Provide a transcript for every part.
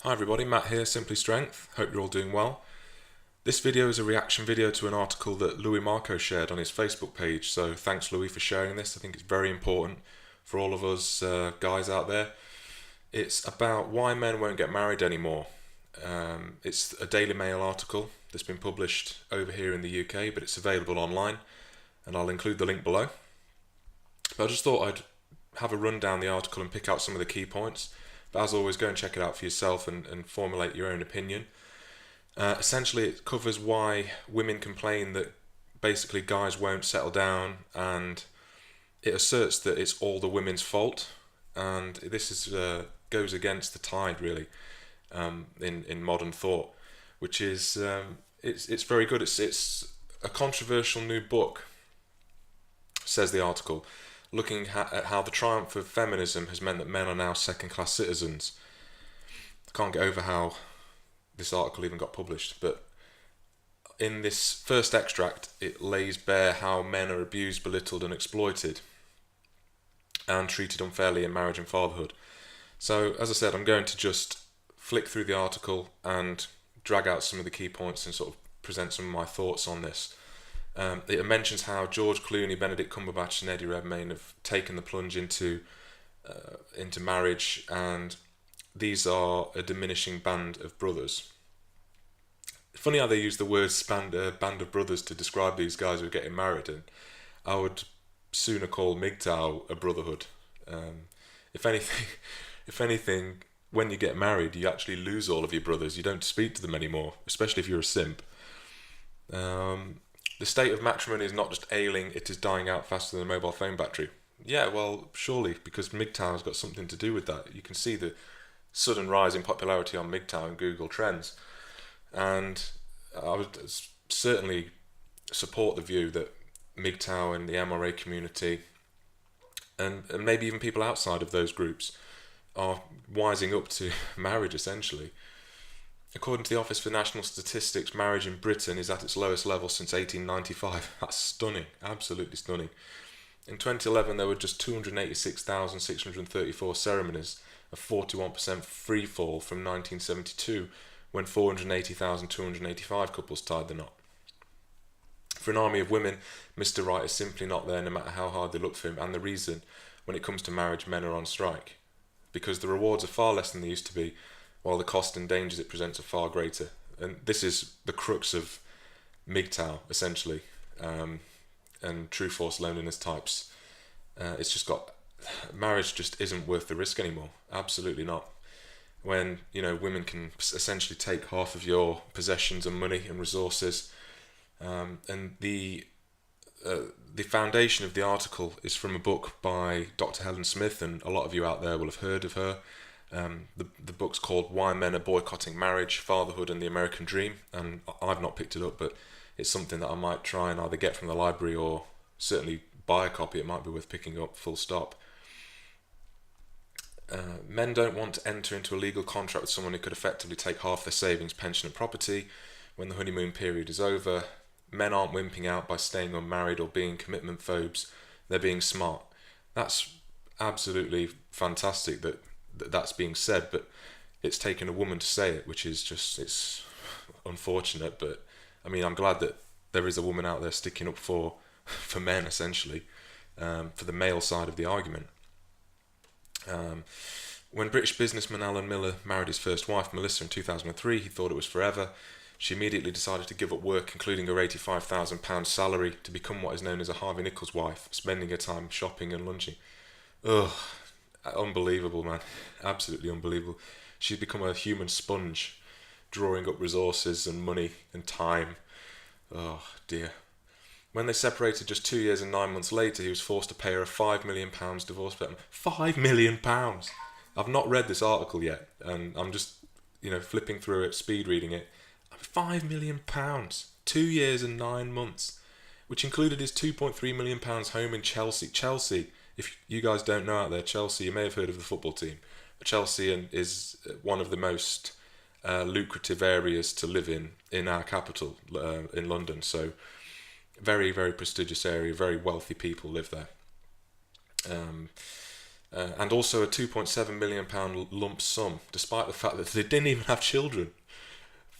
Hi everybody, Matt here, Simply Strength. Hope you're all doing well. This video is a reaction video to an article that Luimarco shared on his Facebook page, so thanks Louis for sharing this. I think it's very important for all of us guys out there. It's about why men won't get married anymore. It's a Daily Mail article that's been published over here in the UK, but it's available online, and I'll include the link below. But I just thought I'd have a run down the article and pick out some of the key points. But as always, go and check it out for yourself and formulate your own opinion. Essentially, it covers why women complain that basically guys won't settle down, and it asserts that it's all the women's fault. And this goes against the tide, really, in modern thought, which is it's very good. It's a controversial new book, says the article, looking at how the triumph of feminism has meant that men are now second-class citizens. I can't get over how this article even got published, but in this first extract, it lays bare how men are abused, belittled, and exploited, and treated unfairly in marriage and fatherhood. So, as I said, I'm going to just flick through the article and drag out some of the key points and sort of present some of my thoughts on this. It mentions how George Clooney, Benedict Cumberbatch, and Eddie Redmayne have taken the plunge into marriage, and these are a diminishing band of brothers. Funny how they use the word band of brothers to describe these guys who are getting married, and I would sooner call MGTOW a brotherhood. If anything, when you get married, you actually lose all of your brothers. You don't speak to them anymore, especially if you're a simp. The state of matrimony is not just ailing, it is dying out faster than a mobile phone battery. Yeah, well, surely, because MGTOW has got something to do with that. You can see the sudden rise in popularity on MGTOW and Google Trends. And I would certainly support the view that MGTOW and the MRA community, and maybe even people outside of those groups, are wising up to marriage, essentially. According to the Office for National Statistics, marriage in Britain is at its lowest level since 1895. That's stunning, absolutely stunning. In 2011, there were just 286,634 ceremonies, a 41% free fall from 1972, when 480,285 couples tied the knot. For an army of women, Mr. Right is simply not there no matter how hard they look for him, and the reason, when it comes to marriage, men are on strike. Because the rewards are far less than they used to be, while the cost and dangers it presents are far greater. And this is the crux of MGTOW, essentially, and true force loneliness types. It's just got, marriage just isn't worth the risk anymore. Absolutely not. When, women can essentially take half of your possessions and money and resources. And the foundation of the article is from a book by Dr. Helen Smith, and a lot of you out there will have heard of her. The book's called Why Men Are Boycotting Marriage, Fatherhood and the American Dream, and I've not picked it up, but it's something that I might try and either get from the library or certainly buy a copy. It might be worth picking up, full stop. Men don't want to enter into a legal contract with someone who could effectively take half their savings, pension and property when the honeymoon period is over. Men aren't wimping out by staying unmarried or being commitment phobes. They're being smart. That's absolutely fantastic that's being said, but it's taken a woman to say it, which is just, it's unfortunate, but I mean, I'm glad that there is a woman out there sticking up for men, essentially, for the male side of the argument. When British businessman Alan Miller married his first wife, Melissa, in 2003, he thought it was forever. She immediately decided to give up work, including her £85,000 salary, to become what is known as a Harvey Nichols wife, spending her time shopping and lunching. Ugh. Unbelievable, man. Absolutely unbelievable. She's become a human sponge, drawing up resources and money and time. Oh, dear. When they separated just 2 years and 9 months later, he was forced to pay her a £5 million divorce payment. £5 million! I've not read this article yet, and I'm just, flipping through it, speed reading it. £5 million. 2 years and 9 months. Which included his £2.3 million home in Chelsea. Chelsea. If you guys don't know out there, Chelsea, you may have heard of the football team. Chelsea is one of the most lucrative areas to live in our capital, in London. So, very, very prestigious area, very wealthy people live there. and also a £2.7 million lump sum, despite the fact that they didn't even have children.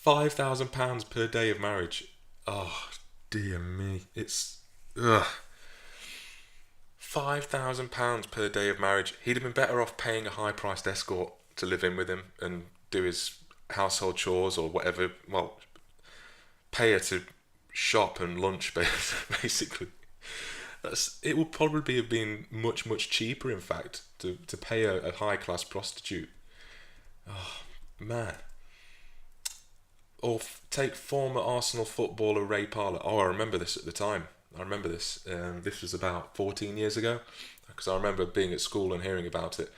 £5,000 per day of marriage. Oh, dear me. It's... Ugh. £5,000 per day of marriage. He'd have been better off paying a high-priced escort to live in with him and do his household chores or whatever. Well, pay her to shop and lunch, basically. It would probably have been much, much cheaper, in fact, to pay a high-class prostitute. Oh, man. Or take former Arsenal footballer Ray Parlour. Oh, I remember this at the time. I remember this. This was about 14 years ago, because I remember being at school and hearing about it.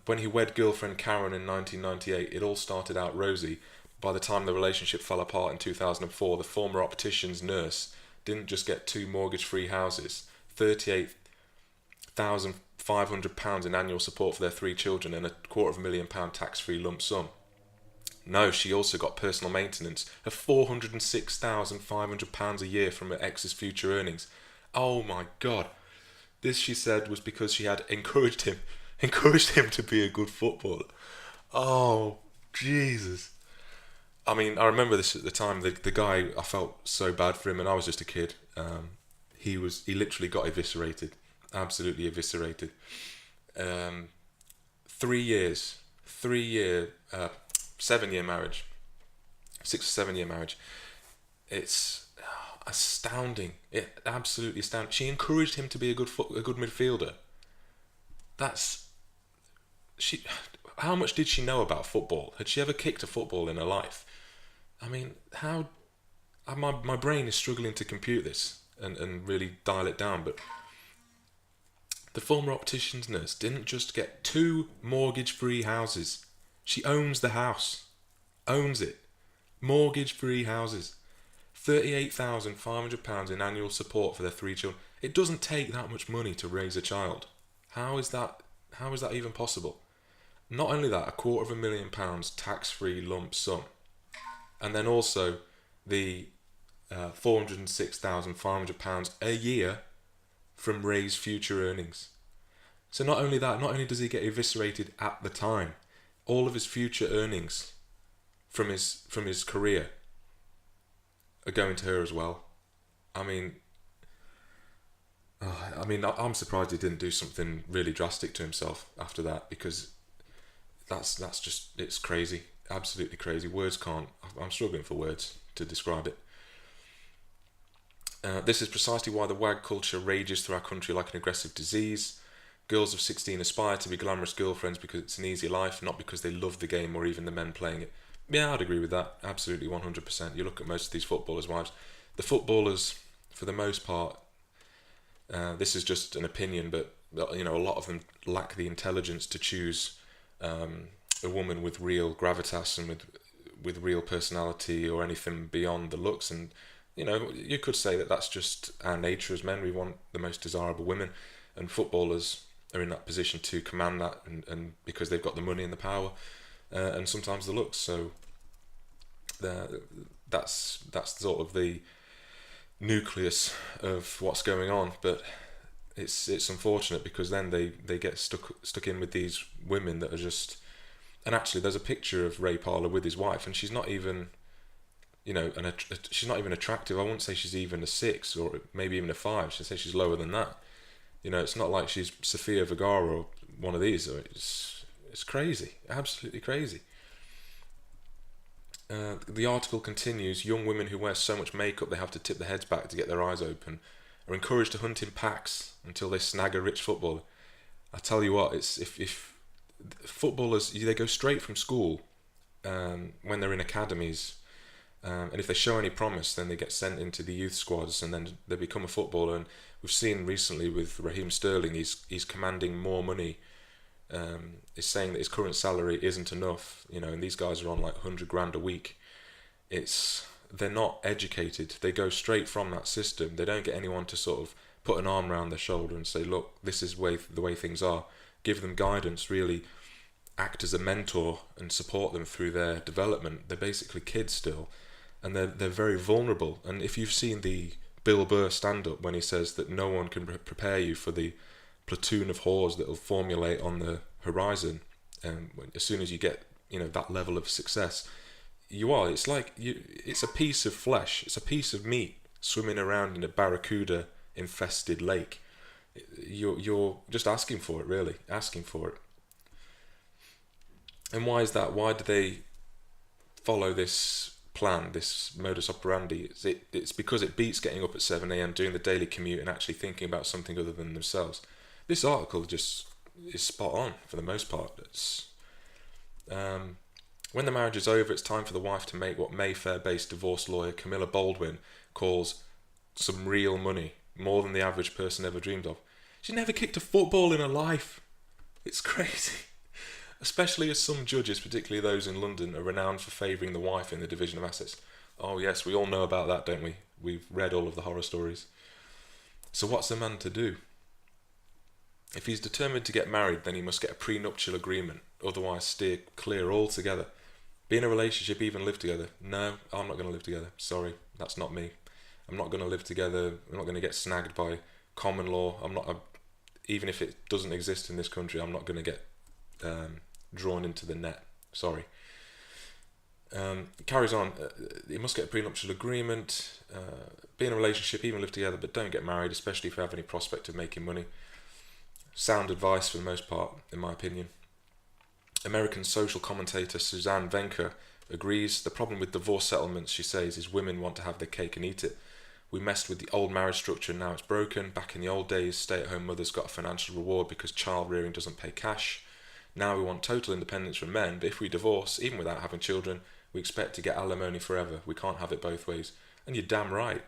When he wed girlfriend Karen in 1998, it all started out rosy. By the time the relationship fell apart in 2004, the former optician's nurse didn't just get 2 mortgage-free houses, £38,500 in annual support for their 3 children, and a £250,000 tax-free lump sum. No, she also got personal maintenance of £406,500 a year from her ex's future earnings. Oh my God. This, she said, was because she had encouraged him to be a good footballer. Oh, Jesus. I mean, I remember this at the time. The guy, I felt so bad for him, and I was just a kid. He literally got eviscerated, absolutely eviscerated. 3 years, 7-year marriage, 6 or 7 year marriage. It's astounding. It absolutely astounding. She encouraged him to be a good midfielder. How much did she know about football? Had she ever kicked a football in her life? I mean, my brain is struggling to compute this and really dial it down, but the former optician's nurse didn't just get 2 mortgage-free houses. She owns the house. Owns it. Mortgage-free houses. £38,500 in annual support for their 3 children. It doesn't take that much money to raise a child. How is that even possible? Not only that, £250,000 tax-free lump sum. And then also the £406,500 a year from Ray's future earnings. So not only does he get eviscerated at the time, all of his future earnings from his career are going to her as well. I'm surprised he didn't do something really drastic to himself after that, because that's just, it's crazy, absolutely crazy. I'm struggling for words to describe it. This is precisely why the wag culture rages through our country like an aggressive disease. Girls of 16 aspire to be glamorous girlfriends because it's an easy life, not because they love the game or even the men playing it. Yeah, I'd agree with that, absolutely 100%. You look at most of these footballers' wives. The footballers, for the most part, this is just an opinion, but a lot of them lack the intelligence to choose a woman with real gravitas and with real personality or anything beyond the looks. And you could say that that's just our nature as men. We want the most desirable women, and footballers are in that position to command that, and because they've got the money and the power, and sometimes the looks. So that's sort of the nucleus of what's going on. But it's unfortunate, because then they get stuck in with these women that are just. And actually, there's a picture of Ray Parlour with his wife, and she's not even, she's not even attractive. I wouldn't say she's even a 6 or maybe even a 5. She'd say she's lower than that. It's not like she's Sofia Vergara or one of these. It's crazy, absolutely crazy. The article continues. Young women who wear so much makeup they have to tip their heads back to get their eyes open are encouraged to hunt in packs until they snag a rich footballer. I tell you what, it's if footballers, they go straight from school when they're in academies, and if they show any promise, then they get sent into the youth squads, and then they become a footballer. And we've seen recently with Raheem Sterling, he's commanding more money. Is saying that his current salary isn't enough, and these guys are on like 100 grand a week. They're not educated. They go straight from that system. They don't get anyone to sort of put an arm around their shoulder and say, look, this is the way things are. Give them guidance, really act as a mentor and support them through their development. They're basically kids still, and they're very vulnerable. And if you've seen the Bill Burr stand-up when he says that no one can prepare you for the platoon of whores that will formulate on the horizon, and as soon as you get that level of success, it's like it's a piece of flesh, it's a piece of meat swimming around in a barracuda infested lake. You're just asking for it, really asking for it. And why is that? Why do they follow this plan, this modus operandi? It's because it beats getting up at 7 a.m, doing the daily commute and actually thinking about something other than themselves. This article just is spot on for the most part. It's when the marriage is over, it's time for the wife to make what Mayfair-based divorce lawyer Camilla Baldwin calls some real money, more than the average person ever dreamed of. She never kicked a football in her life. It's crazy. Especially as some judges, particularly those in London, are renowned for favouring the wife in the division of assets. Oh yes, we all know about that, don't we? We've read all of the horror stories. So what's a man to do? If he's determined to get married, then he must get a prenuptial agreement, otherwise steer clear altogether. Be in a relationship, even live together. No, I'm not going to live together. Sorry, that's not me. I'm not going to live together. I'm not going to get snagged by common law. Even if it doesn't exist in this country, I'm not going to get drawn into the net. Sorry. It carries on. You must get a prenuptial agreement, be in a relationship, even live together, but don't get married, especially if you have any prospect of making money. Sound advice for the most part, in my opinion. American social commentator Suzanne Venker agrees. The problem with divorce settlements, she says, is women want to have their cake and eat it. We messed with the old marriage structure and now it's broken. Back in the old days, stay-at-home mothers got a financial reward because child rearing doesn't pay cash. Now we want total independence from men, but if we divorce, even without having children, we expect to get alimony forever. We can't have it both ways. And you're damn right.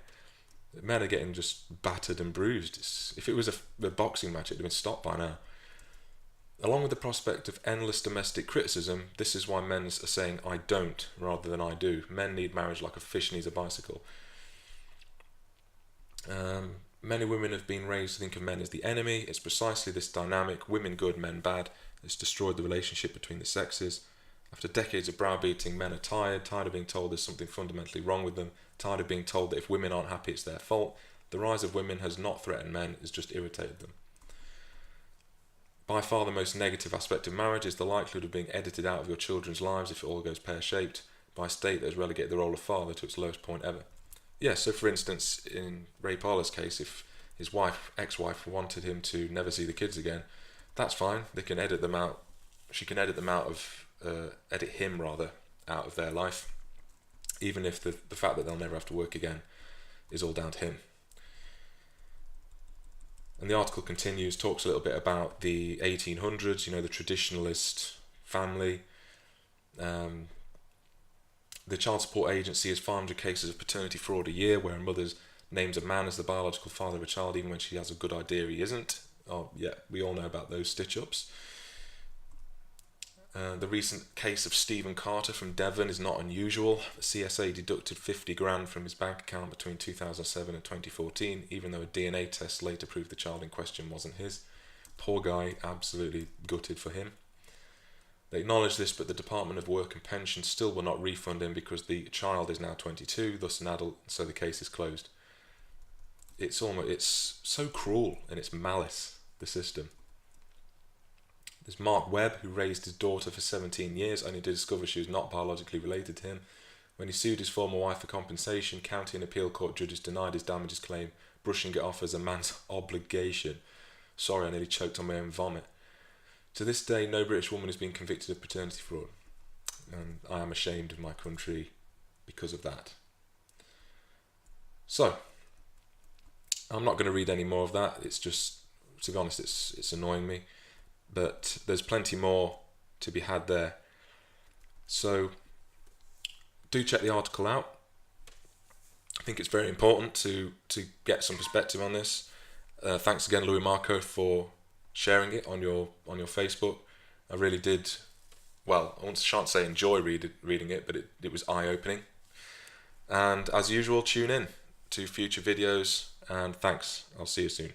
Men are getting just battered and bruised. If it was a boxing match, it'd have been stopped by now. Along with the prospect of endless domestic criticism, this is why men are saying I don't rather than I do. Men need marriage like a fish needs a bicycle. Many women have been raised to think of men as the enemy. It's precisely this dynamic, women good, men bad, that's destroyed the relationship between the sexes. After decades of browbeating, men are tired of being told there's something fundamentally wrong with them, tired of being told that if women aren't happy, it's their fault. The rise of women has not threatened men, it's just irritated them. By far the most negative aspect of marriage is the likelihood of being edited out of your children's lives if it all goes pear-shaped by a state that has relegated the role of father to its lowest point ever. Yeah, so for instance, in Ray Parlour's case, if his ex-wife wanted him to never see the kids again, that's fine. They can edit them out. She can edit him out of their life, even if the fact that they'll never have to work again is all down to him. And the article continues, talks a little bit about the 1800s, the traditionalist family. The Child Support Agency has 500 cases of paternity fraud a year where a mother names a man as the biological father of a child even when she has a good idea he isn't. Oh yeah, we all know about those stitch-ups. The recent case of Stephen Carter from Devon is not unusual. The CSA deducted 50 grand from his bank account between 2007 and 2014, even though a DNA test later proved the child in question wasn't his. Poor guy, absolutely gutted for him. They acknowledge this, but the Department of Work and Pension still will not refund him because the child is now 22, thus an adult, so the case is closed. It's so cruel in its malice, the system. There's Mark Webb, who raised his daughter for 17 years, only to discover she was not biologically related to him. When he sued his former wife for compensation, county and appeal court judges denied his damages claim, brushing it off as a man's obligation. Sorry, I nearly choked on my own vomit. To this day, no British woman has been convicted of paternity fraud, and I am ashamed of my country because of that. So, I'm not going to read any more of that. It's just, to be honest, it's annoying me. But there's plenty more to be had there. So, do check the article out. I think it's very important to get some perspective on this. Thanks again, Luimarco, for sharing it on your Facebook. I really did, well, I shan't say enjoy reading it, but it was eye-opening. And as usual, tune in to future videos, and thanks. I'll see you soon.